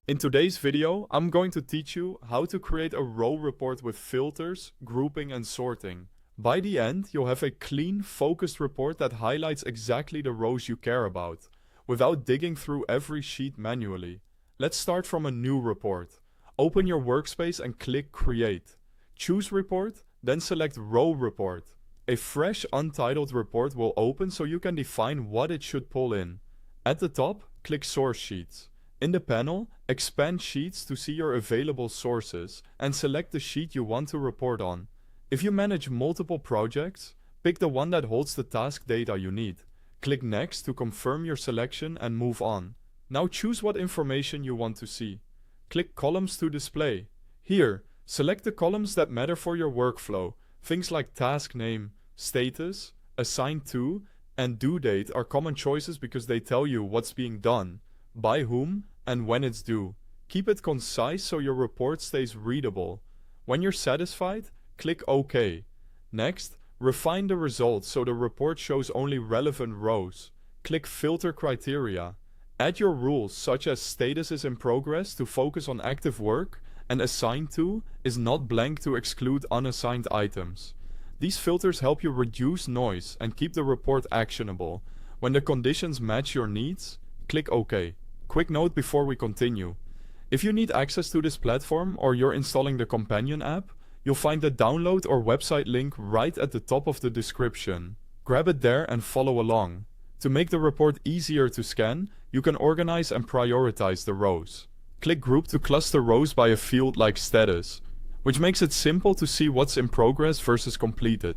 In today's video, I'm going to teach you how to create a row report with filters, grouping, and sorting. By the end, you'll have a clean, focused report that highlights exactly the rows you care about, without digging through every sheet manually. Let's start from a new report. Open your workspace and click Create. Choose Report, then select Row Report. A fresh, untitled report will open so you can define what it should pull in. At the top, click Source Sheets. In the panel, expand Sheets to see your available sources and select the sheet you want to report on. If you manage multiple projects, pick the one that holds the task data you need. Click Next to confirm your selection and move on. Now choose what information you want to see. Click Columns to display. Here, select the columns that matter for your workflow. Things like task name, status, assigned to, and due date are common choices because they tell you what's being done, by whom, and when it's due. Keep it concise so your report stays readable. When you're satisfied, click OK. Next, refine the results so the report shows only relevant rows. Click Filter Criteria. Add your rules such as status is in progress to focus on active work and assigned to is not blank to exclude unassigned items. These filters help you reduce noise and keep the report actionable. When the conditions match your needs, click OK. Quick note before we continue. If you need access to this platform or you're installing the companion app, you'll find the download or website link right at the top of the description. Grab it there and follow along. To make the report easier to scan, you can organize and prioritize the rows. Click Group to cluster rows by a field like status, which makes it simple to see what's in progress versus completed.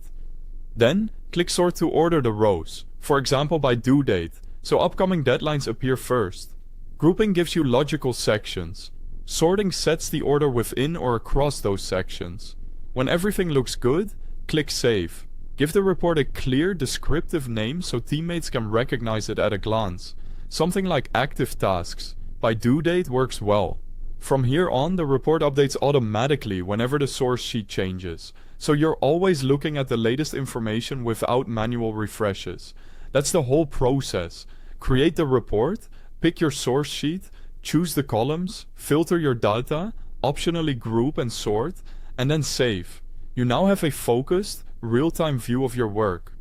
Then, click Sort to order the rows, for example by due date, so upcoming deadlines appear first. Grouping gives you logical sections. Sorting sets the order within or across those sections. When everything looks good, click Save. Give the report a clear, descriptive name so teammates can recognize it at a glance. Something like active tasks by due date works well. From here on, the report updates automatically whenever the source sheet changes, so you're always looking at the latest information without manual refreshes. That's the whole process. Create the report, pick your source sheet, choose the columns, filter your data, optionally group and sort, and then save. You now have a focused, real-time view of your work.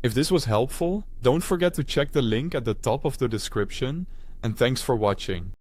If this was helpful, don't forget to check the link at the top of the description, and thanks for watching.